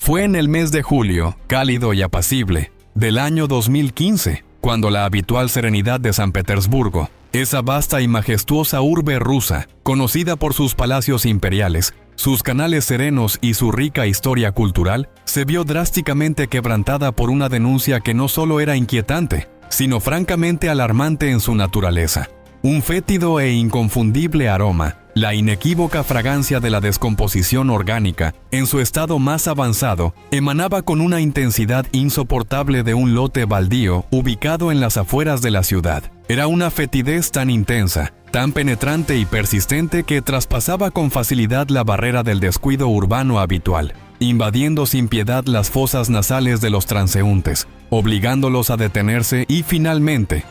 Fue en el mes de julio, cálido y apacible, del año 2015, cuando la habitual serenidad de San Petersburgo, esa vasta y majestuosa urbe rusa, conocida por sus palacios imperiales, sus canales serenos y su rica historia cultural, se vio drásticamente quebrantada por una denuncia que no solo era inquietante, sino francamente alarmante en su naturaleza. Un fétido e inconfundible aroma, la inequívoca fragancia de la descomposición orgánica, en su estado más avanzado, emanaba con una intensidad insoportable de un lote baldío ubicado en las afueras de la ciudad. Era una fetidez tan intensa, tan penetrante y persistente que traspasaba con facilidad la barrera del descuido urbano habitual, invadiendo sin piedad las fosas nasales de los transeúntes, obligándolos a detenerse y finalmente,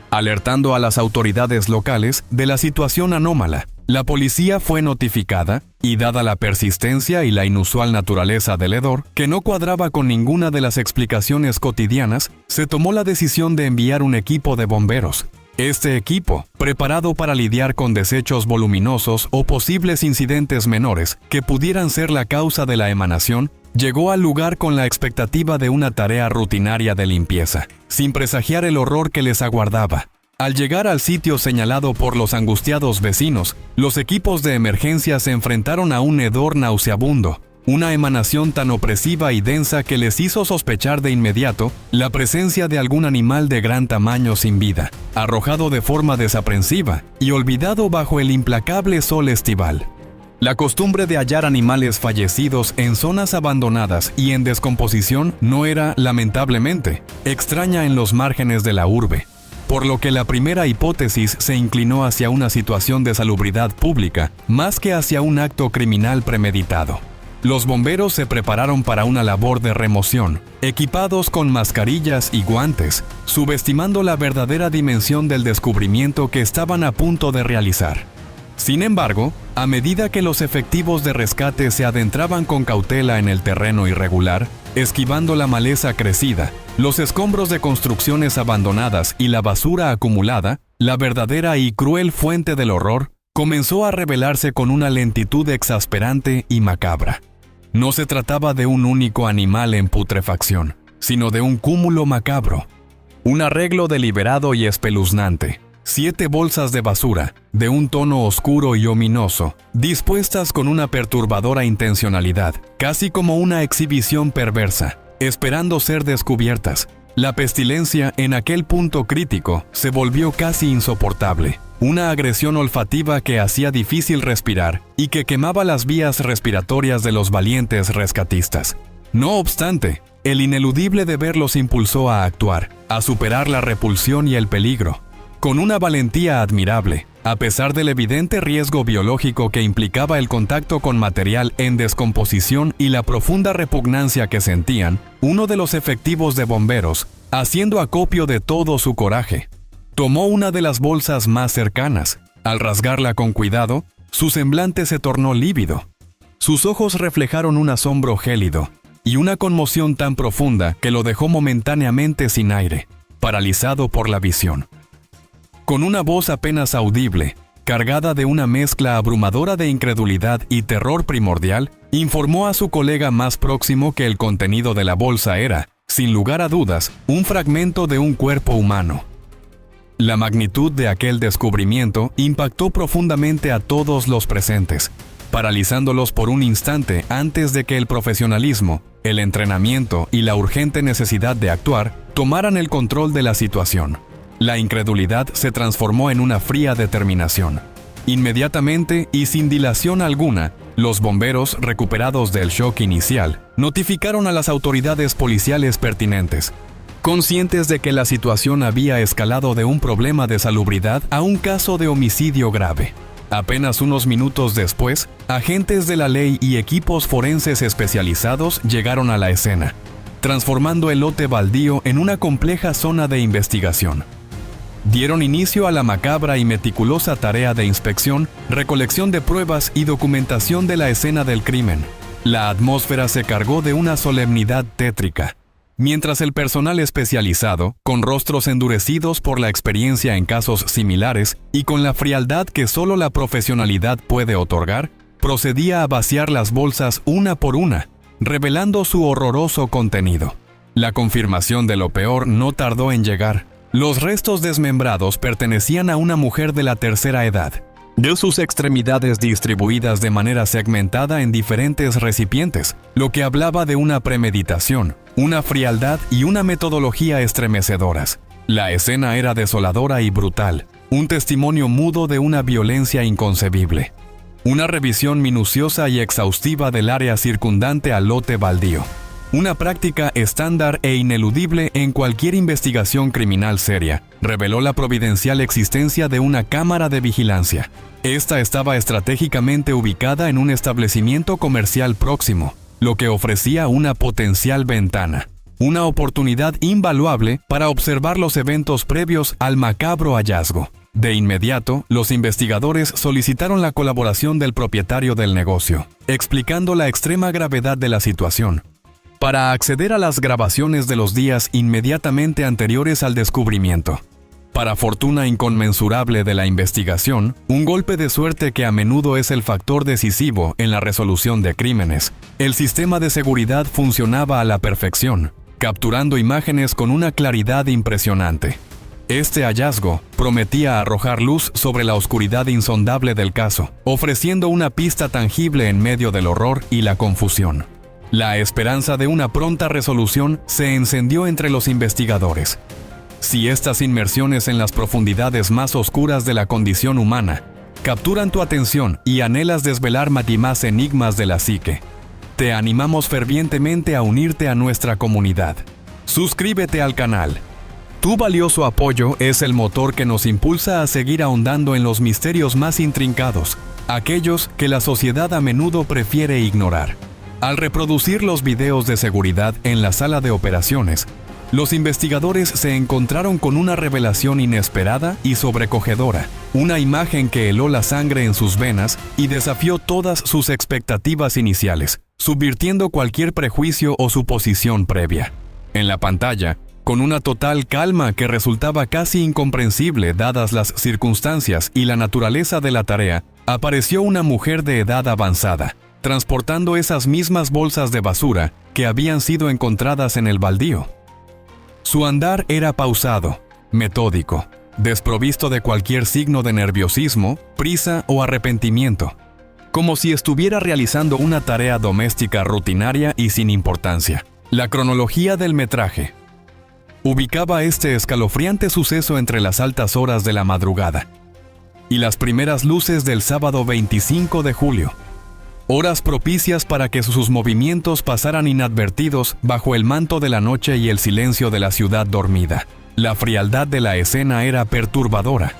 alertando a las autoridades locales de la situación anómala. La policía fue notificada y, dada la persistencia y la inusual naturaleza del hedor, que no cuadraba con ninguna de las explicaciones cotidianas, se tomó la decisión de enviar un equipo de bomberos. Este equipo, preparado para lidiar con desechos voluminosos o posibles incidentes menores que pudieran ser la causa de la emanación, llegó al lugar con la expectativa de una tarea rutinaria de limpieza, sin presagiar el horror que les aguardaba. Al llegar al sitio señalado por los angustiados vecinos, los equipos de emergencia se enfrentaron a un hedor nauseabundo, una emanación tan opresiva y densa que les hizo sospechar de inmediato la presencia de algún animal de gran tamaño sin vida, arrojado de forma desaprensiva y olvidado bajo el implacable sol estival. La costumbre de hallar animales fallecidos en zonas abandonadas y en descomposición no era, lamentablemente, extraña en los márgenes de la urbe, por lo que la primera hipótesis se inclinó hacia una situación de salubridad pública más que hacia un acto criminal premeditado. Los bomberos se prepararon para una labor de remoción, equipados con mascarillas y guantes, subestimando la verdadera dimensión del descubrimiento que estaban a punto de realizar. Sin embargo, a medida que los efectivos de rescate se adentraban con cautela en el terreno irregular, esquivando la maleza crecida, los escombros de construcciones abandonadas y la basura acumulada, la verdadera y cruel fuente del horror comenzó a revelarse con una lentitud exasperante y macabra. No se trataba de un único animal en putrefacción, sino de un cúmulo macabro. Un arreglo deliberado y espeluznante. 7 bolsas de basura, de un tono oscuro y ominoso, dispuestas con una perturbadora intencionalidad, casi como una exhibición perversa, esperando ser descubiertas. La pestilencia, en aquel punto crítico, se volvió casi insoportable. Una agresión olfativa que hacía difícil respirar y que quemaba las vías respiratorias de los valientes rescatistas. No obstante, el ineludible deber los impulsó a actuar, a superar la repulsión y el peligro. Con una valentía admirable, a pesar del evidente riesgo biológico que implicaba el contacto con material en descomposición y la profunda repugnancia que sentían, uno de los efectivos de bomberos, haciendo acopio de todo su coraje, tomó una de las bolsas más cercanas. Al rasgarla con cuidado, su semblante se tornó lívido. Sus ojos reflejaron un asombro gélido y una conmoción tan profunda que lo dejó momentáneamente sin aire, paralizado por la visión. Con una voz apenas audible, cargada de una mezcla abrumadora de incredulidad y terror primordial, informó a su colega más próximo que el contenido de la bolsa era, sin lugar a dudas, un fragmento de un cuerpo humano. La magnitud de aquel descubrimiento impactó profundamente a todos los presentes, paralizándolos por un instante antes de que el profesionalismo, el entrenamiento y la urgente necesidad de actuar tomaran el control de la situación. La incredulidad se transformó en una fría determinación. Inmediatamente y sin dilación alguna, los bomberos, recuperados del shock inicial, notificaron a las autoridades policiales pertinentes, conscientes de que la situación había escalado de un problema de salubridad a un caso de homicidio grave. Apenas unos minutos después, agentes de la ley y equipos forenses especializados llegaron a la escena, transformando el lote baldío en una compleja zona de investigación. Dieron inicio a la macabra y meticulosa tarea de inspección, recolección de pruebas y documentación de la escena del crimen. La atmósfera se cargó de una solemnidad tétrica, mientras el personal especializado, con rostros endurecidos por la experiencia en casos similares y con la frialdad que solo la profesionalidad puede otorgar, procedía a vaciar las bolsas una por una, revelando su horroroso contenido. La confirmación de lo peor no tardó en llegar. Los restos desmembrados pertenecían a una mujer de la tercera edad, de sus extremidades distribuidas de manera segmentada en diferentes recipientes, lo que hablaba de una premeditación, una frialdad y una metodología estremecedoras. La escena era desoladora y brutal, un testimonio mudo de una violencia inconcebible. Una revisión minuciosa y exhaustiva del área circundante al lote baldío. Una práctica estándar e ineludible en cualquier investigación criminal seria, reveló la providencial existencia de una cámara de vigilancia. Esta estaba estratégicamente ubicada en un establecimiento comercial próximo, lo que ofrecía una potencial ventana, una oportunidad invaluable para observar los eventos previos al macabro hallazgo. De inmediato, los investigadores solicitaron la colaboración del propietario del negocio, explicando la extrema gravedad de la situación. Para acceder a las grabaciones de los días inmediatamente anteriores al descubrimiento. Para fortuna inconmensurable de la investigación, un golpe de suerte que a menudo es el factor decisivo en la resolución de crímenes, el sistema de seguridad funcionaba a la perfección, capturando imágenes con una claridad impresionante. Este hallazgo prometía arrojar luz sobre la oscuridad insondable del caso, ofreciendo una pista tangible en medio del horror y la confusión. La esperanza de una pronta resolución se encendió entre los investigadores. Si estas inmersiones en las profundidades más oscuras de la condición humana capturan tu atención y anhelas desvelar más enigmas de la psique, te animamos fervientemente a unirte a nuestra comunidad. Suscríbete al canal. Tu valioso apoyo es el motor que nos impulsa a seguir ahondando en los misterios más intrincados, aquellos que la sociedad a menudo prefiere ignorar. Al reproducir los videos de seguridad en la sala de operaciones, los investigadores se encontraron con una revelación inesperada y sobrecogedora, una imagen que heló la sangre en sus venas y desafió todas sus expectativas iniciales, subvirtiendo cualquier prejuicio o suposición previa. En la pantalla, con una total calma que resultaba casi incomprensible dadas las circunstancias y la naturaleza de la tarea, apareció una mujer de edad avanzada, transportando esas mismas bolsas de basura que habían sido encontradas en el baldío. Su andar era pausado, metódico, desprovisto de cualquier signo de nerviosismo, prisa o arrepentimiento, como si estuviera realizando una tarea doméstica rutinaria y sin importancia. La cronología del metraje ubicaba este escalofriante suceso entre las altas horas de la madrugada y las primeras luces del sábado 25 de julio. Horas propicias para que sus movimientos pasaran inadvertidos bajo el manto de la noche y el silencio de la ciudad dormida. La frialdad de la escena era perturbadora.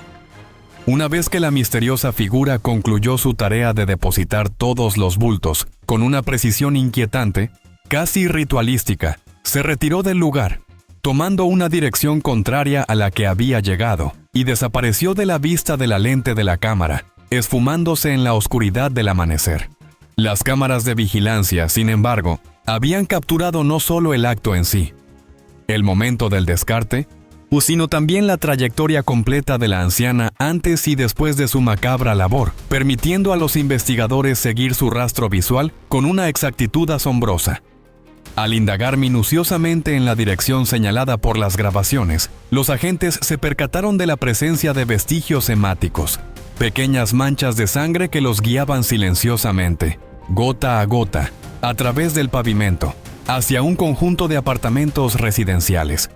Una vez que la misteriosa figura concluyó su tarea de depositar todos los bultos con una precisión inquietante, casi ritualística, se retiró del lugar, tomando una dirección contraria a la que había llegado, y desapareció de la vista de la lente de la cámara, esfumándose en la oscuridad del amanecer. Las cámaras de vigilancia, sin embargo, habían capturado no solo el acto en sí, el momento del descarte, sino también la trayectoria completa de la anciana antes y después de su macabra labor, permitiendo a los investigadores seguir su rastro visual con una exactitud asombrosa. Al indagar minuciosamente en la dirección señalada por las grabaciones, los agentes se percataron de la presencia de vestigios hemáticos, pequeñas manchas de sangre que los guiaban silenciosamente, gota a gota, a través del pavimento, hacia un conjunto de apartamentos residenciales.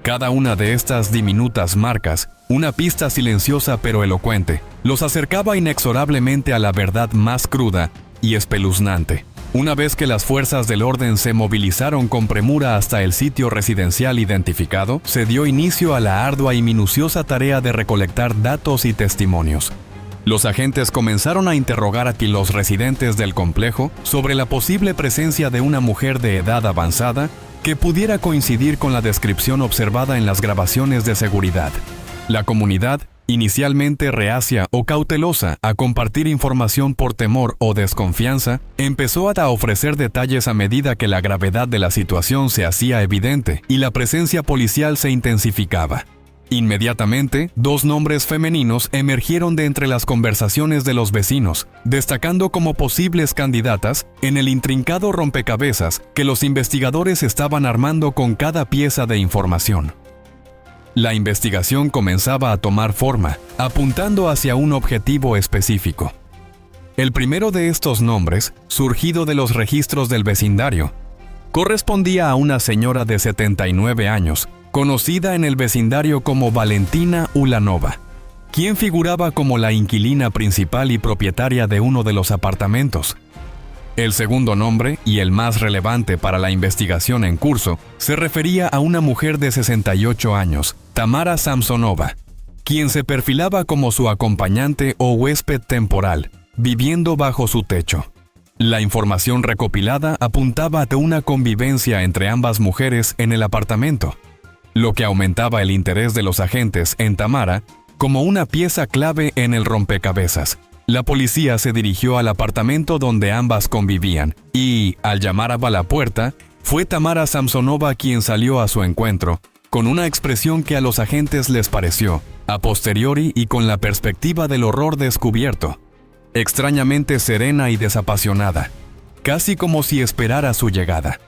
Cada una de estas diminutas marcas, una pista silenciosa pero elocuente, los acercaba inexorablemente a la verdad más cruda y espeluznante. Una vez que las fuerzas del orden se movilizaron con premura hasta el sitio residencial identificado, se dio inicio a la ardua y minuciosa tarea de recolectar datos y testimonios. Los agentes comenzaron a interrogar a los residentes del complejo sobre la posible presencia de una mujer de edad avanzada que pudiera coincidir con la descripción observada en las grabaciones de seguridad. La comunidad, inicialmente reacia o cautelosa a compartir información por temor o desconfianza, empezó a ofrecer detalles a medida que la gravedad de la situación se hacía evidente y la presencia policial se intensificaba. Inmediatamente, dos nombres femeninos emergieron de entre las conversaciones de los vecinos, destacando como posibles candidatas en el intrincado rompecabezas que los investigadores estaban armando con cada pieza de información. La investigación comenzaba a tomar forma, apuntando hacia un objetivo específico. El primero de estos nombres, surgido de los registros del vecindario, correspondía a una señora de 79 años, conocida en el vecindario como Valentina Ulanova, quien figuraba como la inquilina principal y propietaria de uno de los apartamentos. El segundo nombre, y el más relevante para la investigación en curso, se refería a una mujer de 68 años, Tamara Samsonova, quien se perfilaba como su acompañante o huésped temporal, viviendo bajo su techo. La información recopilada apuntaba a una convivencia entre ambas mujeres en el apartamento, lo que aumentaba el interés de los agentes en Tamara como una pieza clave en el rompecabezas. La policía se dirigió al apartamento donde ambas convivían y, al llamar a la puerta, fue Tamara Samsonova quien salió a su encuentro, con una expresión que a los agentes les pareció, a posteriori y con la perspectiva del horror descubierto, extrañamente serena y desapasionada, casi como si esperara su llegada.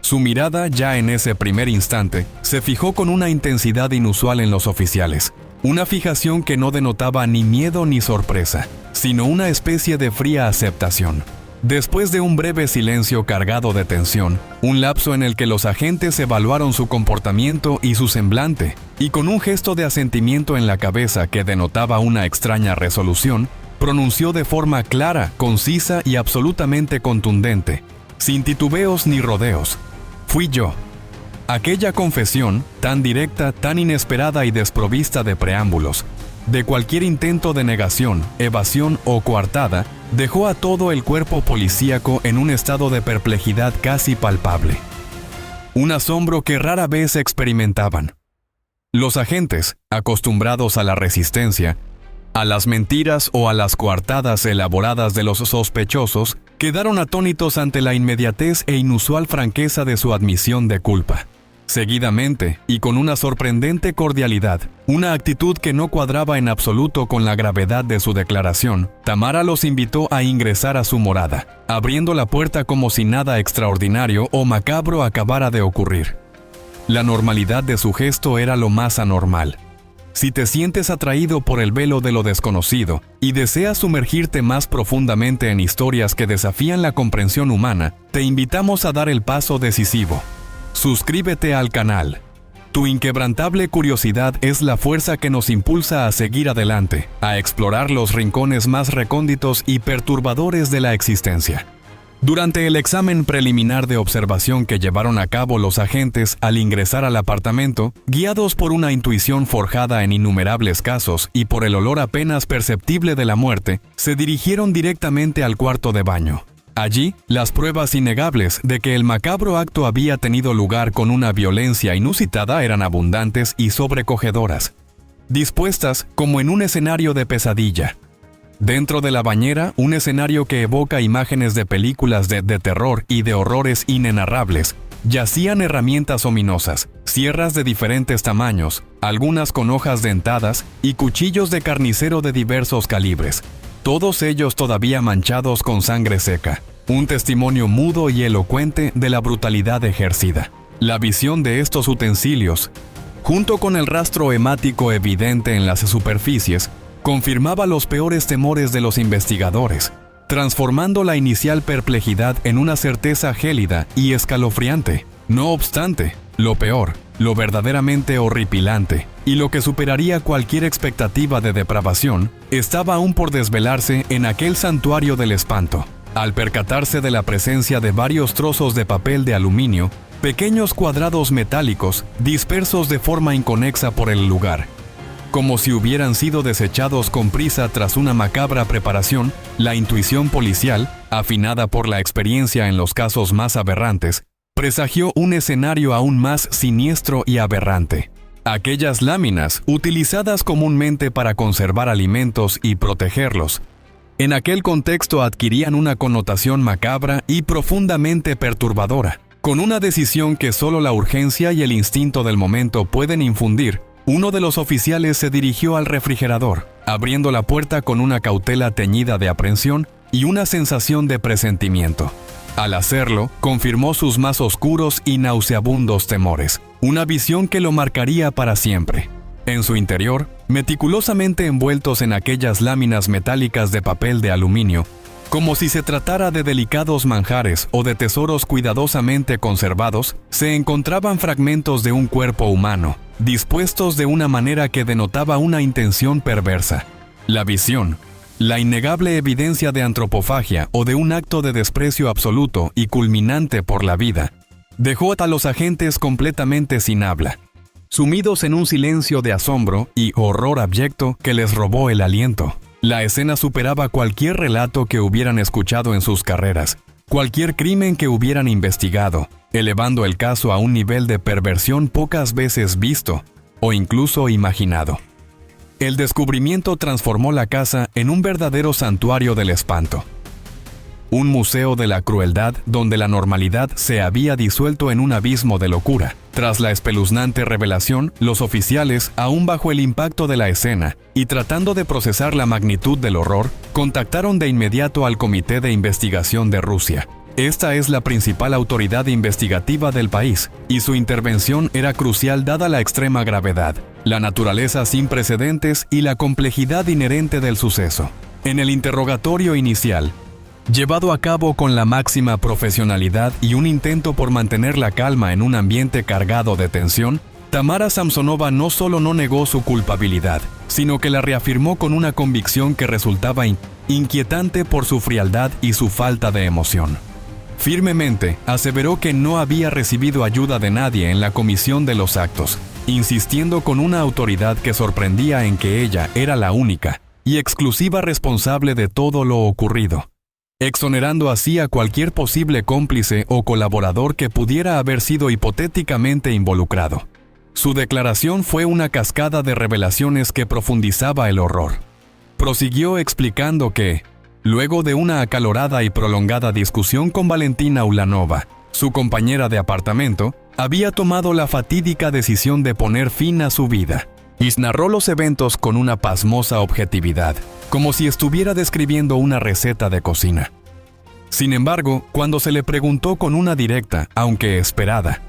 Su mirada, ya en ese primer instante, se fijó con una intensidad inusual en los oficiales, una fijación que no denotaba ni miedo ni sorpresa, sino una especie de fría aceptación. Después de un breve silencio cargado de tensión, un lapso en el que los agentes evaluaron su comportamiento y su semblante, y con un gesto de asentimiento en la cabeza que denotaba una extraña resolución, pronunció de forma clara, concisa y absolutamente contundente, sin titubeos ni rodeos: «Fui yo». Aquella confesión, tan directa, tan inesperada y desprovista de preámbulos, de cualquier intento de negación, evasión o coartada, dejó a todo el cuerpo policíaco en un estado de perplejidad casi palpable. Un asombro que rara vez experimentaban. Los agentes, acostumbrados a la resistencia, a las mentiras o a las coartadas elaboradas de los sospechosos, quedaron atónitos ante la inmediatez e inusual franqueza de su admisión de culpa. Seguidamente, y con una sorprendente cordialidad, una actitud que no cuadraba en absoluto con la gravedad de su declaración, Tamara los invitó a ingresar a su morada, abriendo la puerta como si nada extraordinario o macabro acabara de ocurrir. La normalidad de su gesto era lo más anormal. Si te sientes atraído por el velo de lo desconocido y deseas sumergirte más profundamente en historias que desafían la comprensión humana, te invitamos a dar el paso decisivo. Suscríbete al canal. Tu inquebrantable curiosidad es la fuerza que nos impulsa a seguir adelante, a explorar los rincones más recónditos y perturbadores de la existencia. Durante el examen preliminar de observación que llevaron a cabo los agentes al ingresar al apartamento, guiados por una intuición forjada en innumerables casos y por el olor apenas perceptible de la muerte, se dirigieron directamente al cuarto de baño. Allí, las pruebas innegables de que el macabro acto había tenido lugar con una violencia inusitada eran abundantes y sobrecogedoras, dispuestas como en un escenario de pesadilla. Dentro de la bañera, un escenario que evoca imágenes de películas de terror y de horrores inenarrables, yacían herramientas ominosas, sierras de diferentes tamaños, algunas con hojas dentadas y cuchillos de carnicero de diversos calibres, todos ellos todavía manchados con sangre seca, un testimonio mudo y elocuente de la brutalidad ejercida. La visión de estos utensilios, junto con el rastro hemático evidente en las superficies, confirmaba los peores temores de los investigadores, transformando la inicial perplejidad en una certeza gélida y escalofriante. No obstante, lo peor, lo verdaderamente horripilante, y lo que superaría cualquier expectativa de depravación, estaba aún por desvelarse en aquel santuario del espanto. Al percatarse de la presencia de varios trozos de papel de aluminio, pequeños cuadrados metálicos dispersos de forma inconexa por el lugar, como si hubieran sido desechados con prisa tras una macabra preparación, la intuición policial, afinada por la experiencia en los casos más aberrantes, presagió un escenario aún más siniestro y aberrante. Aquellas láminas, utilizadas comúnmente para conservar alimentos y protegerlos, en aquel contexto adquirían una connotación macabra y profundamente perturbadora. Con una decisión que solo la urgencia y el instinto del momento pueden infundir, Uno de los oficiales se dirigió al refrigerador, abriendo la puerta con una cautela teñida de aprensión y una sensación de presentimiento. Al hacerlo, confirmó sus más oscuros y nauseabundos temores, una visión que lo marcaría para siempre. En su interior, meticulosamente envueltos en aquellas láminas metálicas de papel de aluminio, como si se tratara de delicados manjares o de tesoros cuidadosamente conservados, se encontraban fragmentos de un cuerpo humano, dispuestos de una manera que denotaba una intención perversa. La visión, la innegable evidencia de antropofagia o de un acto de desprecio absoluto y culminante por la vida, dejó a los agentes completamente sin habla, sumidos en un silencio de asombro y horror abyecto que les robó el aliento. La escena superaba cualquier relato que hubieran escuchado en sus carreras, cualquier crimen que hubieran investigado, elevando el caso a un nivel de perversión pocas veces visto o incluso imaginado. El descubrimiento transformó la casa en un verdadero santuario del espanto. Un museo de la crueldad donde la normalidad se había disuelto en un abismo de locura. Tras la espeluznante revelación, los oficiales, aún bajo el impacto de la escena y tratando de procesar la magnitud del horror, contactaron de inmediato al Comité de Investigación de Rusia. Esta es la principal autoridad investigativa del país, y su intervención era crucial dada la extrema gravedad, la naturaleza sin precedentes y la complejidad inherente del suceso. En el interrogatorio inicial, llevado a cabo con la máxima profesionalidad y un intento por mantener la calma en un ambiente cargado de tensión, Tamara Samsonova no solo no negó su culpabilidad, sino que la reafirmó con una convicción que resultaba inquietante por su frialdad y su falta de emoción. Firmemente aseveró que no había recibido ayuda de nadie en la comisión de los actos, insistiendo con una autoridad que sorprendía en que ella era la única y exclusiva responsable de todo lo ocurrido, exonerando así a cualquier posible cómplice o colaborador que pudiera haber sido hipotéticamente involucrado. Su declaración fue una cascada de revelaciones que profundizaba el horror. Prosiguió explicando que, luego de una acalorada y prolongada discusión con Valentina Ulanova, su compañera de apartamento, había tomado la fatídica decisión de poner fin a su vida. Y narró los eventos con una pasmosa objetividad, como si estuviera describiendo una receta de cocina. Sin embargo, cuando se le preguntó con una directa, aunque esperada,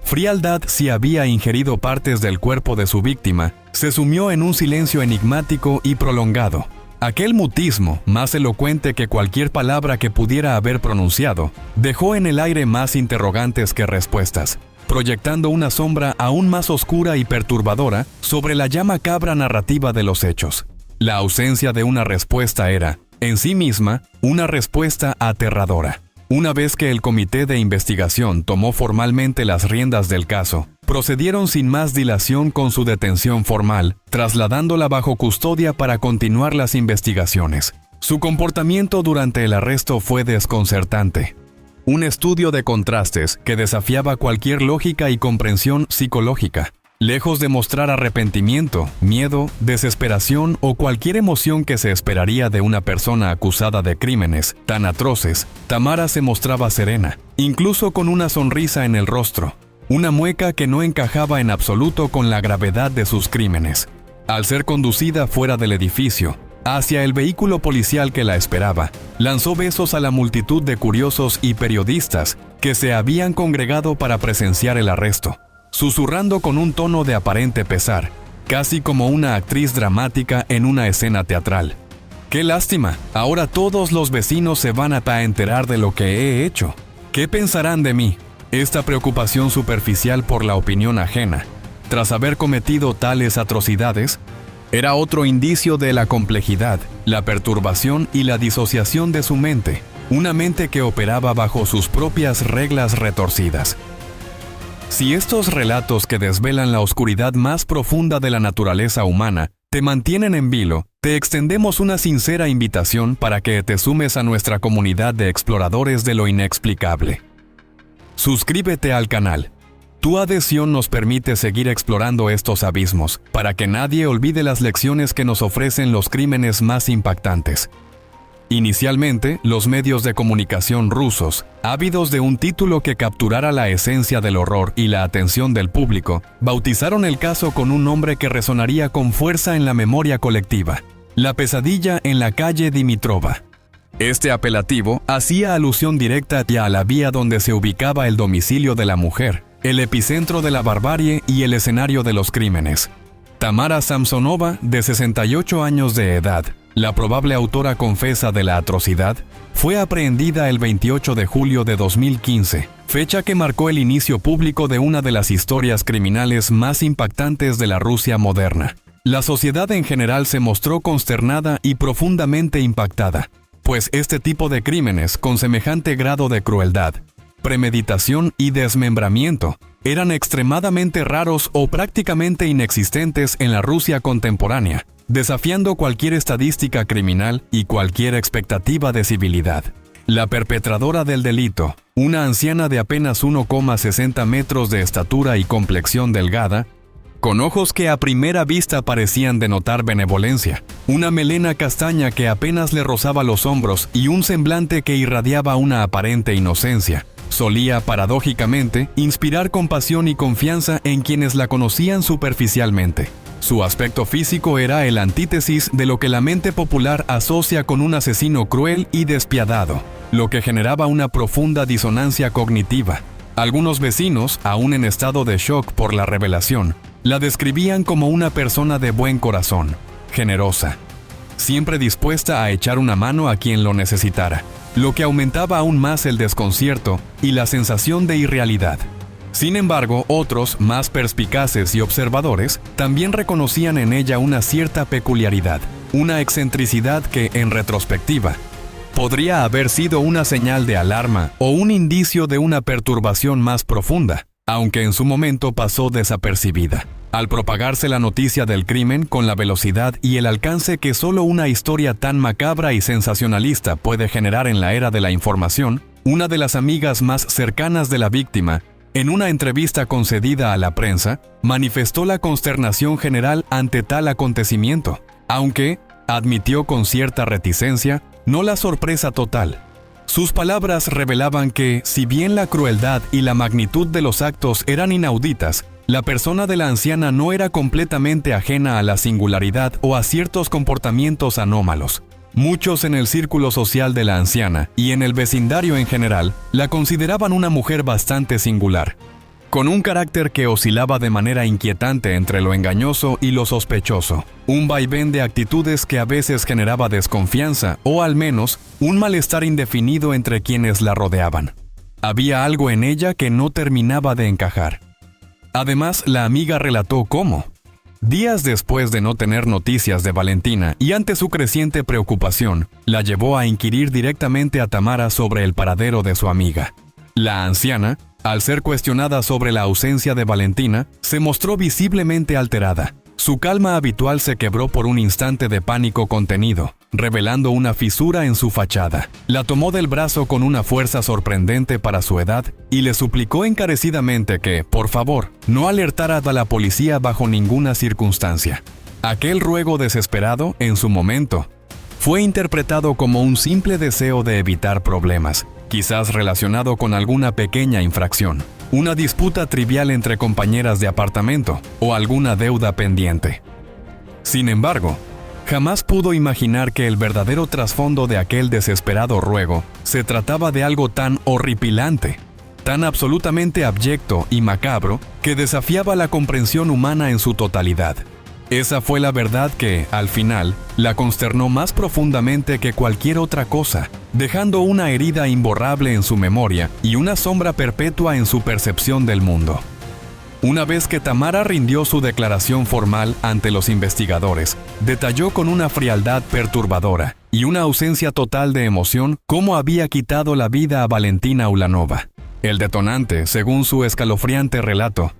frialdad si había ingerido partes del cuerpo de su víctima, se sumió en un silencio enigmático y prolongado. Aquel mutismo, más elocuente que cualquier palabra que pudiera haber pronunciado, dejó en el aire más interrogantes que respuestas, proyectando una sombra aún más oscura y perturbadora sobre la ya macabra narrativa de los hechos. La ausencia de una respuesta era, en sí misma, una respuesta aterradora. Una vez que el comité de investigación tomó formalmente las riendas del caso, procedieron sin más dilación con su detención formal, trasladándola bajo custodia para continuar las investigaciones. Su comportamiento durante el arresto fue desconcertante. Un estudio de contrastes que desafiaba cualquier lógica y comprensión psicológica. Lejos de mostrar arrepentimiento, miedo, desesperación o cualquier emoción que se esperaría de una persona acusada de crímenes tan atroces, Tamara se mostraba serena, incluso con una sonrisa en el rostro, una mueca que no encajaba en absoluto con la gravedad de sus crímenes. Al ser conducida fuera del edificio, hacia el vehículo policial que la esperaba, lanzó besos a la multitud de curiosos y periodistas que se habían congregado para presenciar el arresto, susurrando con un tono de aparente pesar, casi como una actriz dramática en una escena teatral. ¡Qué lástima! Ahora todos los vecinos se van a enterar de lo que he hecho. ¿Qué pensarán de mí? Esta preocupación superficial por la opinión ajena, tras haber cometido tales atrocidades, era otro indicio de la complejidad, la perturbación y la disociación de su mente, una mente que operaba bajo sus propias reglas retorcidas. Si estos relatos que desvelan la oscuridad más profunda de la naturaleza humana te mantienen en vilo, te extendemos una sincera invitación para que te sumes a nuestra comunidad de exploradores de lo inexplicable. Suscríbete al canal. Tu adhesión nos permite seguir explorando estos abismos, para que nadie olvide las lecciones que nos ofrecen los crímenes más impactantes. Inicialmente, los medios de comunicación rusos, ávidos de un título que capturara la esencia del horror y la atención del público, bautizaron el caso con un nombre que resonaría con fuerza en la memoria colectiva: La pesadilla en la calle Dimitrova. Este apelativo hacía alusión directa a la vía donde se ubicaba el domicilio de la mujer, el epicentro de la barbarie y el escenario de los crímenes. Tamara Samsonova, de 68 años de edad, la probable autora confesa de la atrocidad, fue aprehendida el 28 de julio de 2015, fecha que marcó el inicio público de una de las historias criminales más impactantes de la Rusia moderna. La sociedad en general se mostró consternada y profundamente impactada, pues este tipo de crímenes con semejante grado de crueldad, premeditación y desmembramiento eran extremadamente raros o prácticamente inexistentes en la Rusia contemporánea, desafiando cualquier estadística criminal y cualquier expectativa de civilidad. La perpetradora del delito, una anciana de apenas 1,60 metros de estatura y complexión delgada, con ojos que a primera vista parecían denotar benevolencia, una melena castaña que apenas le rozaba los hombros y un semblante que irradiaba una aparente inocencia, solía, paradójicamente, inspirar compasión y confianza en quienes la conocían superficialmente. Su aspecto físico era el antítesis de lo que la mente popular asocia con un asesino cruel y despiadado, lo que generaba una profunda disonancia cognitiva. Algunos vecinos, aún en estado de shock por la revelación, la describían como una persona de buen corazón, generosa, siempre dispuesta a echar una mano a quien lo necesitara, lo que aumentaba aún más el desconcierto y la sensación de irrealidad. Sin embargo, otros, más perspicaces y observadores, también reconocían en ella una cierta peculiaridad, una excentricidad que, en retrospectiva, podría haber sido una señal de alarma o un indicio de una perturbación más profunda, aunque en su momento pasó desapercibida. Al propagarse la noticia del crimen con la velocidad y el alcance que solo una historia tan macabra y sensacionalista puede generar en la era de la información, una de las amigas más cercanas de la víctima, en una entrevista concedida a la prensa, manifestó la consternación general ante tal acontecimiento, aunque, admitió con cierta reticencia, no la sorpresa total. Sus palabras revelaban que, si bien la crueldad y la magnitud de los actos eran inauditas, la persona de la anciana no era completamente ajena a la singularidad o a ciertos comportamientos anómalos. Muchos en el círculo social de la anciana y en el vecindario en general la consideraban una mujer bastante singular, con un carácter que oscilaba de manera inquietante entre lo engañoso y lo sospechoso, un vaivén de actitudes que a veces generaba desconfianza o al menos un malestar indefinido entre quienes la rodeaban. Había algo en ella que no terminaba de encajar. Además, la amiga relató cómo, días después de no tener noticias de Valentina y ante su creciente preocupación, la llevó a inquirir directamente a Tamara sobre el paradero de su amiga. La anciana, al ser cuestionada sobre la ausencia de Valentina, se mostró visiblemente alterada. Su calma habitual se quebró por un instante de pánico contenido, revelando una fisura en su fachada. La tomó del brazo con una fuerza sorprendente para su edad y le suplicó encarecidamente que, por favor, no alertara a la policía bajo ninguna circunstancia. Aquel ruego desesperado, en su momento, fue interpretado como un simple deseo de evitar problemas, quizás relacionado con alguna pequeña infracción, una disputa trivial entre compañeras de apartamento o alguna deuda pendiente. Sin embargo, jamás pudo imaginar que el verdadero trasfondo de aquel desesperado ruego se trataba de algo tan horripilante, tan absolutamente abyecto y macabro que desafiaba la comprensión humana en su totalidad. Esa fue la verdad que, al final, la consternó más profundamente que cualquier otra cosa, dejando una herida imborrable en su memoria y una sombra perpetua en su percepción del mundo. Una vez que Tamara rindió su declaración formal ante los investigadores, detalló con una frialdad perturbadora y una ausencia total de emoción cómo había quitado la vida a Valentina Ulanova. El detonante, según su escalofriante relato,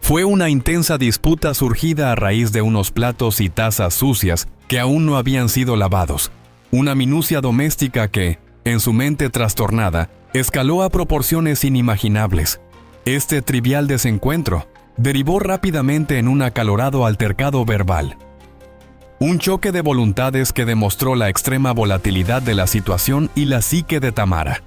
fue una intensa disputa surgida a raíz de unos platos y tazas sucias que aún no habían sido lavados. Una minucia doméstica que, en su mente trastornada, escaló a proporciones inimaginables. Este trivial desencuentro derivó rápidamente en un acalorado altercado verbal. Un choque de voluntades que demostró la extrema volatilidad de la situación y la psique de Tamara.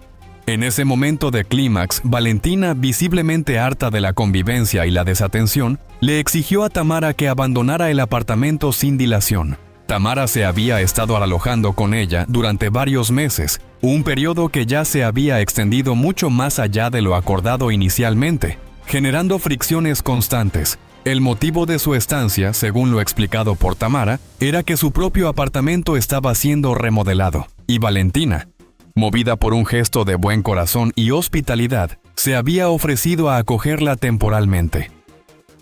En ese momento de clímax, Valentina, visiblemente harta de la convivencia y la desatención, le exigió a Tamara que abandonara el apartamento sin dilación. Tamara se había estado alojando con ella durante varios meses, un periodo que ya se había extendido mucho más allá de lo acordado inicialmente, generando fricciones constantes. El motivo de su estancia, según lo explicado por Tamara, era que su propio apartamento estaba siendo remodelado, y Valentina, movida por un gesto de buen corazón y hospitalidad, se había ofrecido a acogerla temporalmente.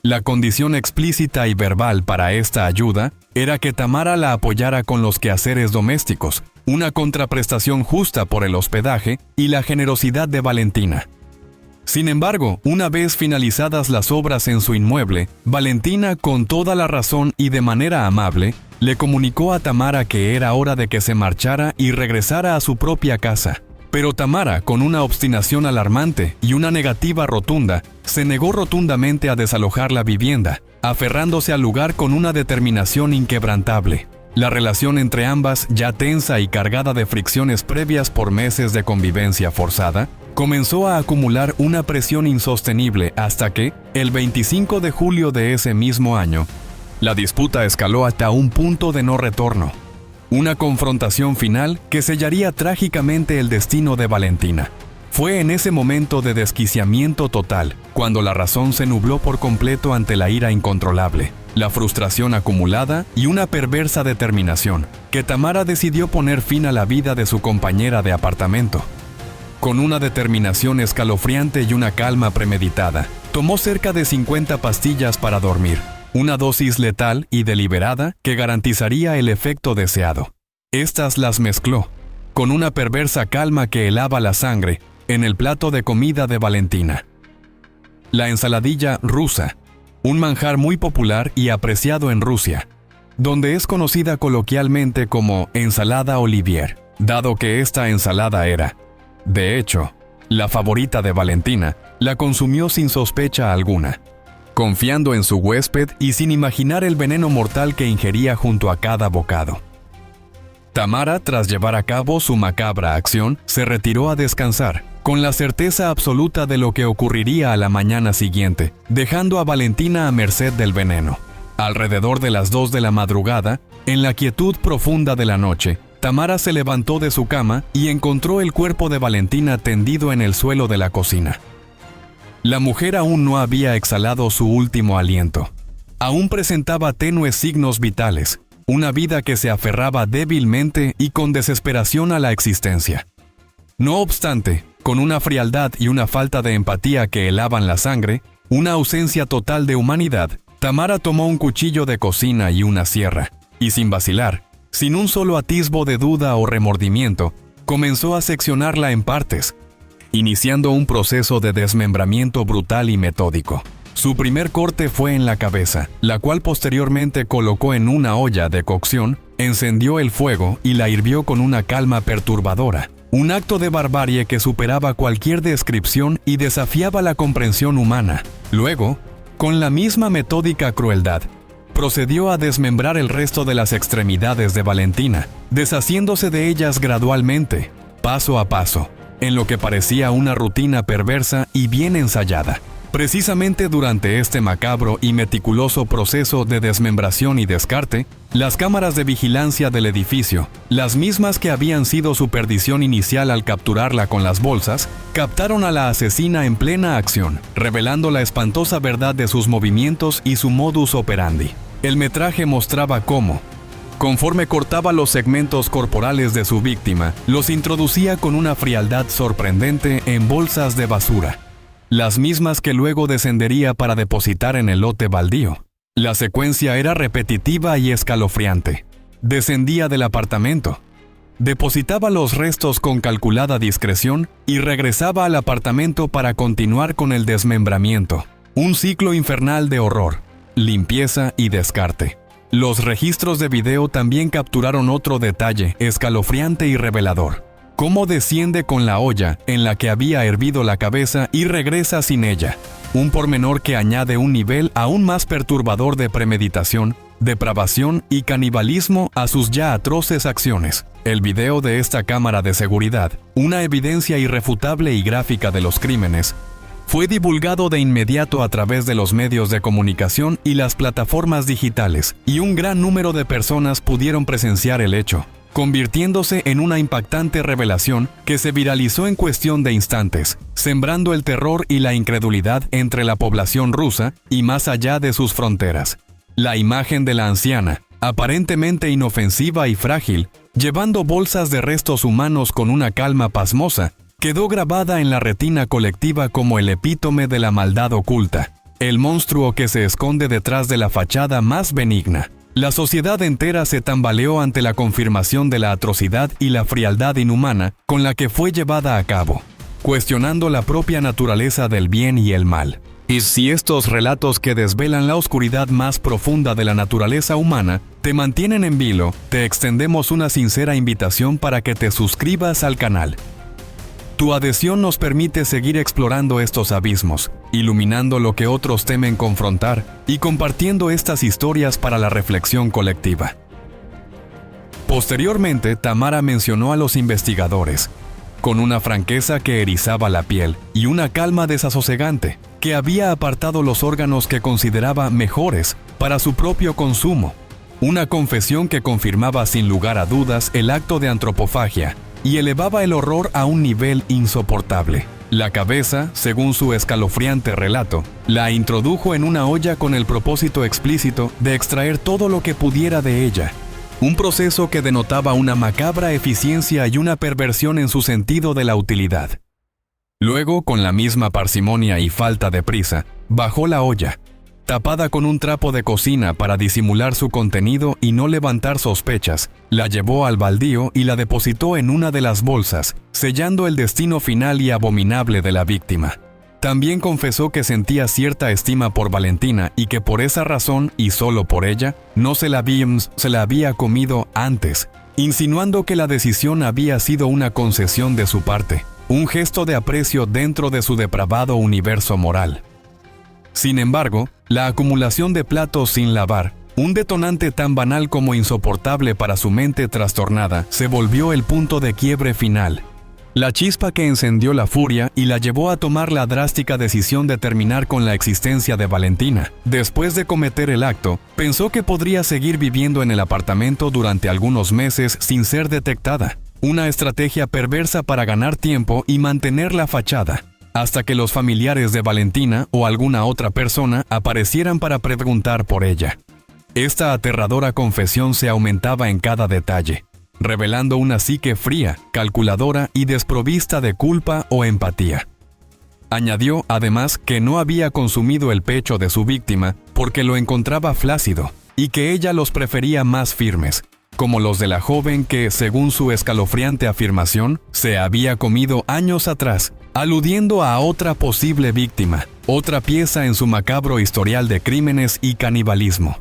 La condición explícita y verbal para esta ayuda era que Tamara la apoyara con los quehaceres domésticos, una contraprestación justa por el hospedaje y la generosidad de Valentina. Sin embargo, una vez finalizadas las obras en su inmueble, Valentina, con toda la razón y de manera amable, le comunicó a Tamara que era hora de que se marchara y regresara a su propia casa. Pero Tamara, con una obstinación alarmante y una negativa rotunda, se negó rotundamente a desalojar la vivienda, aferrándose al lugar con una determinación inquebrantable. La relación entre ambas, ya tensa y cargada de fricciones previas por meses de convivencia forzada, comenzó a acumular una presión insostenible hasta que, el 25 de julio de ese mismo año, la disputa escaló hasta un punto de no retorno. Una confrontación final que sellaría trágicamente el destino de Valentina. Fue en ese momento de desquiciamiento total, cuando la razón se nubló por completo ante la ira incontrolable, la frustración acumulada y una perversa determinación, que Tamara decidió poner fin a la vida de su compañera de apartamento. Con una determinación escalofriante y una calma premeditada, tomó cerca de 50 pastillas para dormir, una dosis letal y deliberada que garantizaría el efecto deseado. Estas las mezcló, con una perversa calma que helaba la sangre, en el plato de comida de Valentina. La ensaladilla rusa, un manjar muy popular y apreciado en Rusia, donde es conocida coloquialmente como ensalada Olivier, dado que esta ensalada era, de hecho, la favorita de Valentina, la consumió sin sospecha alguna, confiando en su huésped y sin imaginar el veneno mortal que ingería junto a cada bocado. Tamara, tras llevar a cabo su macabra acción, se retiró a descansar, con la certeza absoluta de lo que ocurriría a la mañana siguiente, dejando a Valentina a merced del veneno. Alrededor de las 2 de la madrugada, en la quietud profunda de la noche, Tamara se levantó de su cama y encontró el cuerpo de Valentina tendido en el suelo de la cocina. La mujer aún no había exhalado su último aliento. Aún presentaba tenues signos vitales, una vida que se aferraba débilmente y con desesperación a la existencia. No obstante, con una frialdad y una falta de empatía que helaban la sangre, una ausencia total de humanidad, Tamara tomó un cuchillo de cocina y una sierra, y sin vacilar, sin un solo atisbo de duda o remordimiento, comenzó a seccionarla en partes, iniciando un proceso de desmembramiento brutal y metódico. Su primer corte fue en la cabeza, la cual posteriormente colocó en una olla de cocción, encendió el fuego y la hirvió con una calma perturbadora. Un acto de barbarie que superaba cualquier descripción y desafiaba la comprensión humana. Luego, con la misma metódica crueldad, procedió a desmembrar el resto de las extremidades de Valentina, deshaciéndose de ellas gradualmente, paso a paso, en lo que parecía una rutina perversa y bien ensayada. Precisamente durante este macabro y meticuloso proceso de desmembración y descarte, las cámaras de vigilancia del edificio, las mismas que habían sido su perdición inicial al capturarla con las bolsas, captaron a la asesina en plena acción, revelando la espantosa verdad de sus movimientos y su modus operandi. El metraje mostraba cómo, conforme cortaba los segmentos corporales de su víctima, los introducía con una frialdad sorprendente en bolsas de basura, las mismas que luego descendería para depositar en el lote baldío. La secuencia era repetitiva y escalofriante. Descendía del apartamento, depositaba los restos con calculada discreción y regresaba al apartamento para continuar con el desmembramiento. Un ciclo infernal de horror, limpieza y descarte. Los registros de video también capturaron otro detalle escalofriante y revelador: cómo desciende con la olla en la que había hervido la cabeza y regresa sin ella. Un pormenor que añade un nivel aún más perturbador de premeditación depravación y canibalismo a sus ya atroces acciones. El video de esta cámara de seguridad, una evidencia irrefutable y gráfica de los crímenes, fue divulgado de inmediato a través de los medios de comunicación y las plataformas digitales, y un gran número de personas pudieron presenciar el hecho, convirtiéndose en una impactante revelación que se viralizó en cuestión de instantes, sembrando el terror y la incredulidad entre la población rusa y más allá de sus fronteras. La imagen de la anciana, aparentemente inofensiva y frágil, llevando bolsas de restos humanos con una calma pasmosa, quedó grabada en la retina colectiva como el epítome de la maldad oculta, el monstruo que se esconde detrás de la fachada más benigna. La sociedad entera se tambaleó ante la confirmación de la atrocidad y la frialdad inhumana con la que fue llevada a cabo, cuestionando la propia naturaleza del bien y el mal. Y si estos relatos que desvelan la oscuridad más profunda de la naturaleza humana te mantienen en vilo, te extendemos una sincera invitación para que te suscribas al canal. Tu adhesión nos permite seguir explorando estos abismos, iluminando lo que otros temen confrontar y compartiendo estas historias para la reflexión colectiva. Posteriormente, Tamara mencionó a los investigadores, con una franqueza que erizaba la piel y una calma desasosegante, que había apartado los órganos que consideraba mejores para su propio consumo. Una confesión que confirmaba sin lugar a dudas el acto de antropofagia y elevaba el horror a un nivel insoportable. La cabeza, según su escalofriante relato, la introdujo en una olla con el propósito explícito de extraer todo lo que pudiera de ella. Un proceso que denotaba una macabra eficiencia y una perversión en su sentido de la utilidad. Luego, con la misma parsimonia y falta de prisa, bajó la olla, tapada con un trapo de cocina para disimular su contenido y no levantar sospechas, la llevó al baldío y la depositó en una de las bolsas, sellando el destino final y abominable de la víctima. También confesó que sentía cierta estima por Valentina y que por esa razón, y solo por ella, no se la había comido antes, insinuando que la decisión había sido una concesión de su parte, un gesto de aprecio dentro de su depravado universo moral. Sin embargo, la acumulación de platos sin lavar, un detonante tan banal como insoportable para su mente trastornada, se volvió el punto de quiebre final. La chispa que encendió la furia y la llevó a tomar la drástica decisión de terminar con la existencia de Valentina. Después de cometer el acto, pensó que podría seguir viviendo en el apartamento durante algunos meses sin ser detectada. Una estrategia perversa para ganar tiempo y mantener la fachada, hasta que los familiares de Valentina o alguna otra persona aparecieran para preguntar por ella. Esta aterradora confesión se aumentaba en cada detalle, revelando una psique fría, calculadora y desprovista de culpa o empatía. Añadió, además, que no había consumido el pecho de su víctima porque lo encontraba flácido y que ella los prefería más firmes, como los de la joven que, según su escalofriante afirmación, se había comido años atrás, aludiendo a otra posible víctima, otra pieza en su macabro historial de crímenes y canibalismo,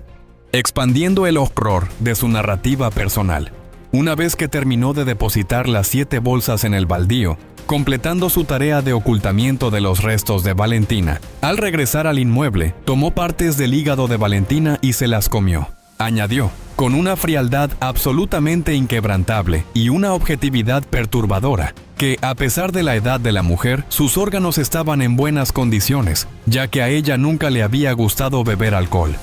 expandiendo el horror de su narrativa personal. Una vez que terminó de depositar las 7 bolsas en el baldío, completando su tarea de ocultamiento de los restos de Valentina, al regresar al inmueble, tomó partes del hígado de Valentina y se las comió. Añadió, con una frialdad absolutamente inquebrantable y una objetividad perturbadora, que, a pesar de la edad de la mujer, sus órganos estaban en buenas condiciones, ya que a ella nunca le había gustado beber alcohol.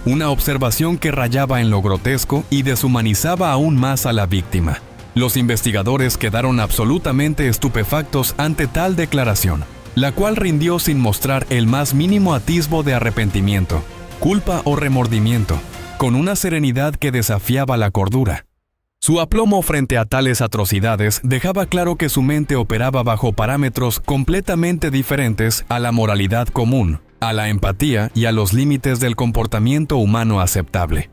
Una observación que rayaba en lo grotesco y deshumanizaba aún más a la víctima. Los investigadores quedaron absolutamente estupefactos ante tal declaración, la cual rindió sin mostrar el más mínimo atisbo de arrepentimiento, culpa o remordimiento, con una serenidad que desafiaba la cordura. Su aplomo frente a tales atrocidades dejaba claro que su mente operaba bajo parámetros completamente diferentes a la moralidad común, a la empatía y a los límites del comportamiento humano aceptable.